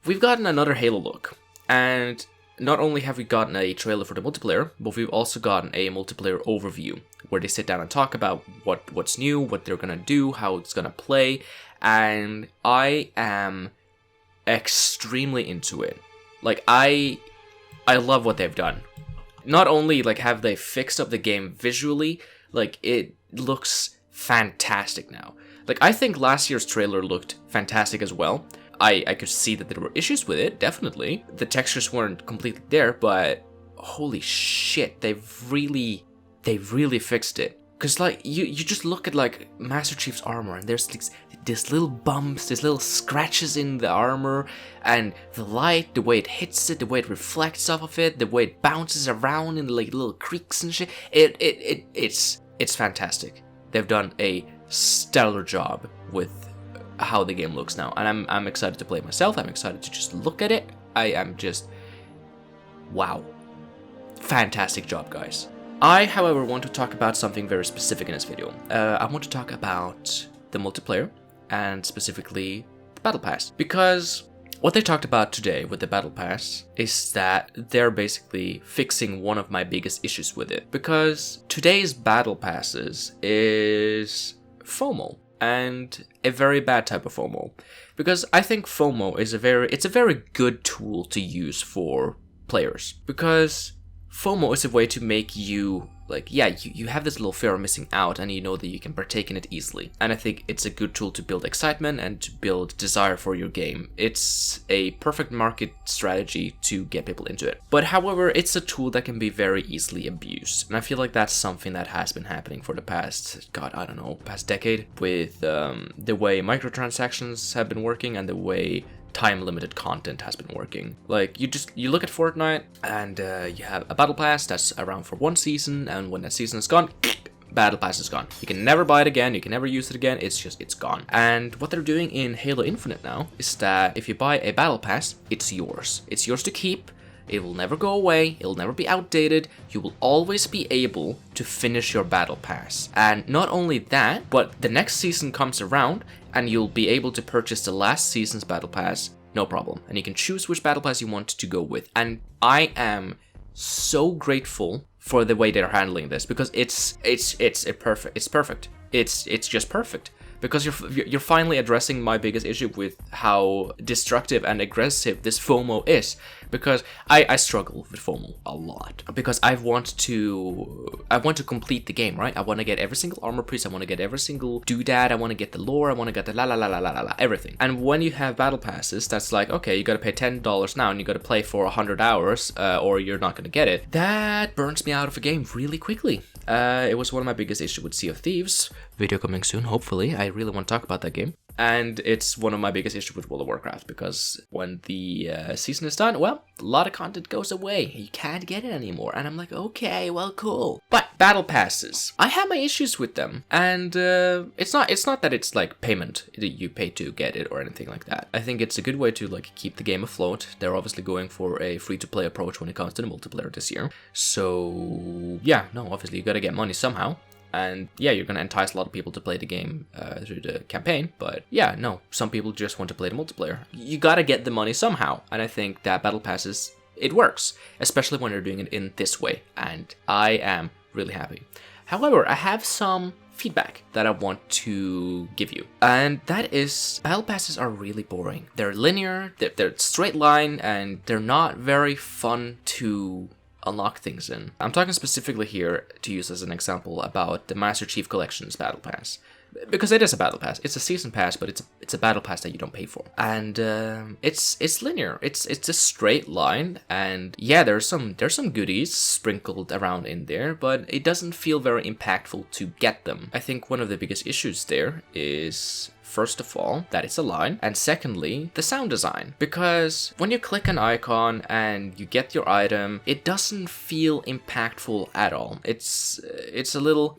we've gotten another Halo look, and not only have we gotten a trailer for the multiplayer, but we've also gotten a multiplayer overview, where they sit down and talk about what's new, what they're gonna do, how it's gonna play, and I am extremely into it. Like, I love what they've done. Not only like have they fixed up the game visually, like it looks fantastic now. Like, I think last year's trailer looked fantastic as well. I could see that there were issues with it, definitely. The textures weren't completely there, but holy shit, they've really fixed it. Cause like you just look at like Master Chief's armor, and there's these little bumps, these little scratches in the armor, and the light, the way it hits it, the way it reflects off of it, the way it bounces around in like little creaks and shit. It's fantastic. They've done a stellar job with how the game looks now, and I'm excited to play it myself. I'm excited to just look at it. I am just, wow, fantastic job, guys. I, however, want to talk about something very specific in this video. I want to talk about the multiplayer, and specifically the Battle Pass, because what they talked about today with the Battle Pass is that they're basically fixing one of my biggest issues with it, because today's Battle Passes is FOMO. And a very bad type of FOMO, because I think FOMO is it's a very good tool to use for players, because FOMO is a way to make you like, yeah, you have this little fear of missing out, and you know that you can partake in it easily. And I think it's a good tool to build excitement and to build desire for your game. It's a perfect market strategy to get people into it. But however, it's a tool that can be very easily abused. And I feel like that's something that has been happening for the past, past decade, with the way microtransactions have been working and the way time-limited content has been working. Like, you look at Fortnite, and you have a Battle Pass that's around for one season, and when that season is gone, Battle Pass is gone. You can never buy it again, you can never use it again, it's gone. And what they're doing in Halo Infinite now is that if you buy a Battle Pass, it's yours. It's yours to keep. It will never go away, it'll never be outdated, you will always be able to finish your Battle Pass. And not only that, but the next season comes around, and you'll be able to purchase the last season's Battle Pass, no problem. And you can choose which Battle Pass you want to go with. And I am so grateful for the way they're handling this, because it's perfect. It's just perfect. Because you're finally addressing my biggest issue with how destructive and aggressive this FOMO is. Because I struggle with FOMO a lot. Because I want to complete the game, right? I want to get every single armor piece, I want to get every single doodad, I want to get the lore, I want to get the la everything. And when you have battle passes, that's like, okay, you gotta pay $10 now and you gotta play for 100 hours, or you're not gonna get it. That burns me out of a game really quickly. It was one of my biggest issues with Sea of Thieves. Video coming soon, hopefully. I really want to talk about that game. And it's one of my biggest issues with World of Warcraft, because when the season is done, well, a lot of content goes away. You can't get it anymore. And I'm like, okay, well, cool. But battle passes, I have my issues with them. And it's not that it's like payment that you pay to get it or anything like that. I think it's a good way to like keep the game afloat. They're obviously going for a free-to-play approach when it comes to the multiplayer this year. So yeah, no, obviously you gotta get money somehow. And yeah, you're gonna entice a lot of people to play the game through the campaign, but yeah, no, some people just want to play the multiplayer. You gotta get the money somehow, and I think that Battle Passes, it works, especially when you're doing it in this way, and I am really happy. However, I have some feedback that I want to give you, and that is, Battle Passes are really boring. They're linear, they're straight line, and they're not very fun to unlock things in. I'm talking specifically here, to use as an example, about the Master Chief Collection's Battle Pass. Because it is a Battle Pass. It's a Season Pass, but it's a Battle Pass that you don't pay for. And it's linear. It's a straight line, and yeah, there's some goodies sprinkled around in there, but it doesn't feel very impactful to get them. I think one of the biggest issues there is, first of all, that it's a line, and secondly, the sound design. Because when you click an icon and you get your item, it doesn't feel impactful at all. It's a little,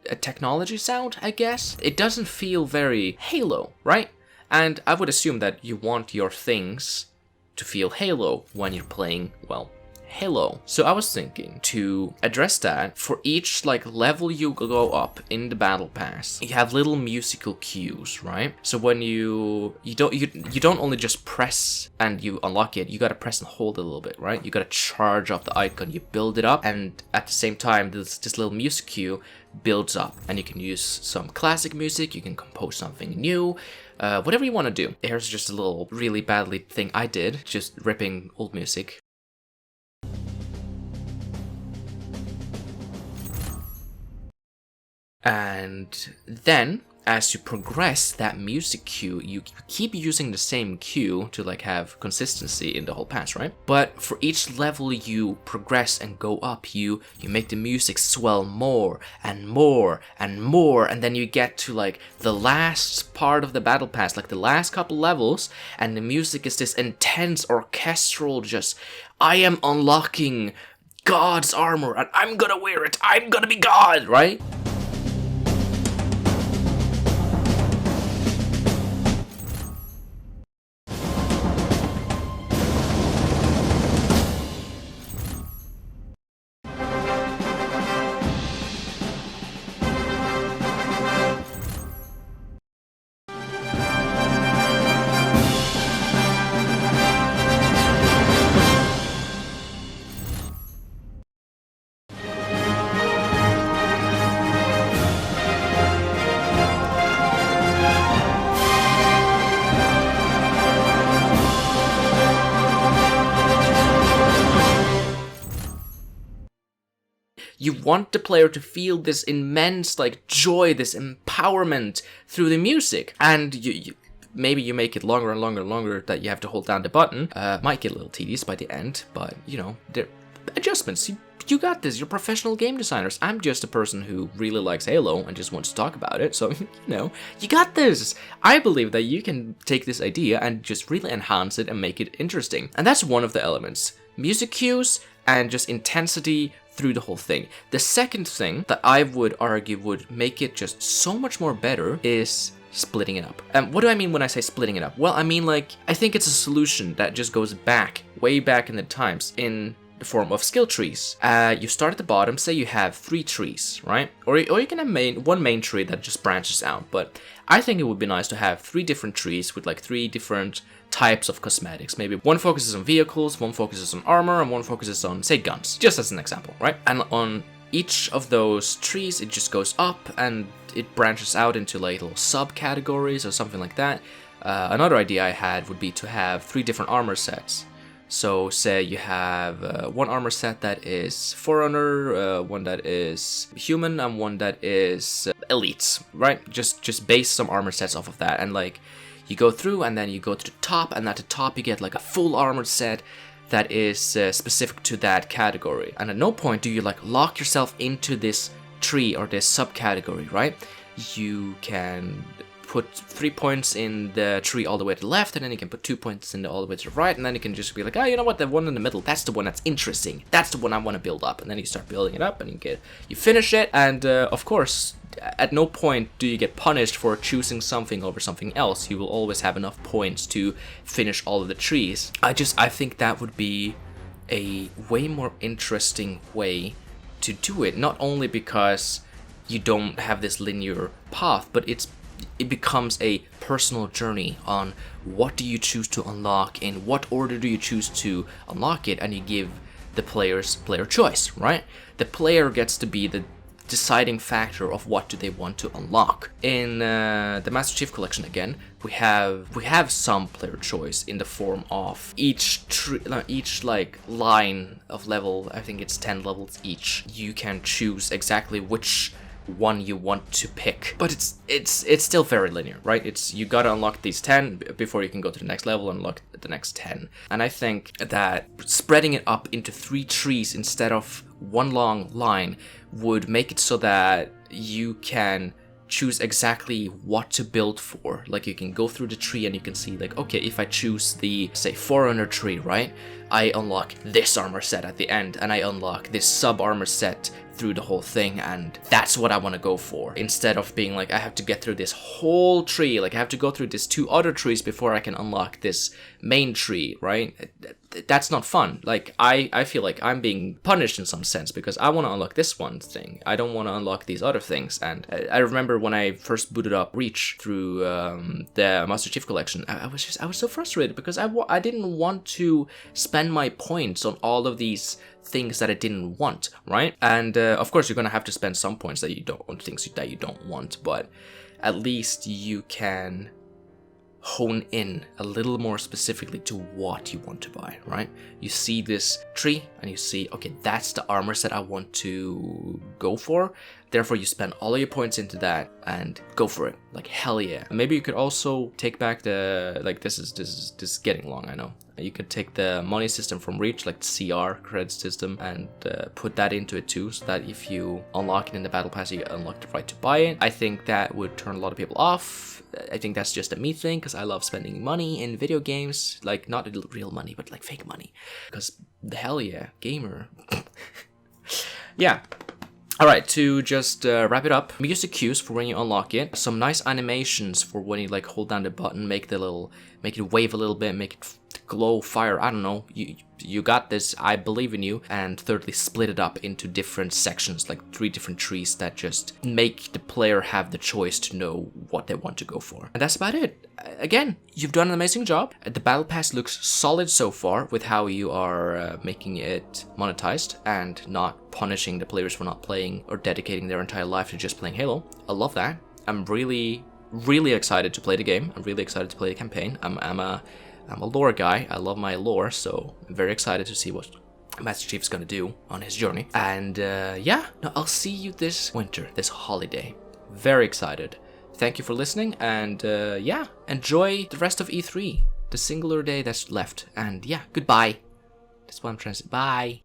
a technology sound, I guess? It doesn't feel very Halo, right? And I would assume that you want your things to feel Halo when you're playing, well, Halo. So I was thinking to address that, for each like level you go up in the battle pass, you have little musical cues, right? So when you don't only just press and you unlock it, you gotta press and hold it a little bit, right? You gotta charge up the icon, you build it up, and at the same time this little music cue builds up, and you can use some classic music, you can compose something new, whatever you want to do. Here's just a little really badly thing I did, just ripping old music. And then, as you progress that music cue, you keep using the same cue to like have consistency in the whole pass, right? But for each level you progress and go up, you make the music swell more and more and more, and then you get to like the last part of the battle pass, like the last couple levels, and the music is this intense orchestral, just, I am unlocking God's armor and I'm gonna wear it, I'm gonna be God, right? You want the player to feel this immense like joy, this empowerment through the music, and maybe you make it longer and longer and longer that you have to hold down the button. Might get a little tedious by the end, but you know, they're adjustments. You got this. You're professional game designers. I'm just a person who really likes Halo and just wants to talk about it. So, you know, you got this. I believe that you can take this idea and just really enhance it and make it interesting. And that's one of the elements. Music cues and just intensity through the whole thing. The second thing that I would argue would make it just so much more better is splitting it up. What do I mean when I say splitting it up? Well, I mean, like, I think it's a solution that just goes back, way back in the times, in the form of skill trees. You start at the bottom, say you have 3 trees, right? Or you can have one main tree that just branches out, but I think it would be nice to have 3 different trees with like 3 different types of cosmetics. Maybe one focuses on vehicles, one focuses on armor, and one focuses on, say, guns, just as an example, right? And on each of those trees, it just goes up and it branches out into like little subcategories or something like that. Another idea I had would be to have 3 different armor sets. So say you have one armor set that is Forerunner, one that is Human, and one that is Elites, right? Just base some armor sets off of that, and like you go through and then you go to the top, and at the top you get like a full armored set that is specific to that category. And at no point do you like lock yourself into this tree or this subcategory, right? You can put 3 points in the tree all the way to the left, and then you can put 2 points in all the way to the right, and then you can just be like, oh, you know what, the one in the middle, that's the one that's interesting, that's the one I want to build up. And then you start building it up, and you finish it, and of course, at no point do you get punished for choosing something over something else. You will always have enough points to finish all of the trees. I think that would be a way more interesting way to do it, not only because you don't have this linear path, but it becomes a personal journey on what do you choose to unlock, in what order do you choose to unlock it, and you give the player choice, right? The player gets to be the deciding factor of what do they want to unlock. In the Master Chief Collection, again, we have some player choice in the form of each like line of level. I think it's 10 levels each. You can choose exactly which one you want to pick, but it's still very linear, right? It's, you gotta unlock these 10 before you can go to the next level and unlock the next 10. And I think that spreading it up into 3 trees instead of one long line would make it so that you can choose exactly what to build for. Like, you can go through the tree and you can see like, okay, if I choose the, say, Forerunner tree, right, I unlock this armor set at the end, and I unlock this sub armor set through the whole thing, and that's what I want to go for, instead of being like, I have to get through this whole tree, like I have to go through these 2 other trees before I can unlock this main tree, right? that's not fun. Like, I feel like I'm being punished in some sense because I want to unlock this one thing. I don't want to unlock these other things. And I remember when I first booted up Reach through the Master Chief Collection, I was so frustrated because I didn't want to spend my points on all of these things that I didn't want, right? And of course, you're gonna have to spend some points that you don't on things that you don't want, but at least you can hone in a little more specifically to what you want to buy, right? You see this tree and you see, okay, that's the armor set I want to go for. Therefore, you spend all of your points into that and go for it. Like, hell yeah. Maybe you could also take back the, like, this is getting long, I know. You could take the money system from Reach, like the CR credit system, and put that into it too, so that if you unlock it in the Battle Pass, you unlock the right to buy it. I think that would turn a lot of people off. I think that's just a me thing, because I love spending money in video games. Like, not real money, but like fake money. Because, hell yeah, gamer. Yeah. Alright, to just wrap it up, music cues for when you unlock it, some nice animations for when you like hold down the button, make it wave a little bit, make it glow, fire, I don't know, you got this, I believe in you. And thirdly, split it up into different sections, like 3 different trees that just make the player have the choice to know what they want to go for. And that's about it. Again, you've done an amazing job. The Battle Pass looks solid so far with how you are making it monetized and not punishing the players for not playing or dedicating their entire life to just playing Halo. I love that. I'm really excited to play the game. I'm really excited to play the campaign. I'm a lore guy. I love my lore, so I'm very excited to see what Master Chief's gonna do on his journey. And yeah, no, I'll see you this winter, this holiday. Very excited. Thank you for listening, and yeah, enjoy the rest of E3, the singular day that's left. And yeah, goodbye. That's what I'm trying to say. Bye.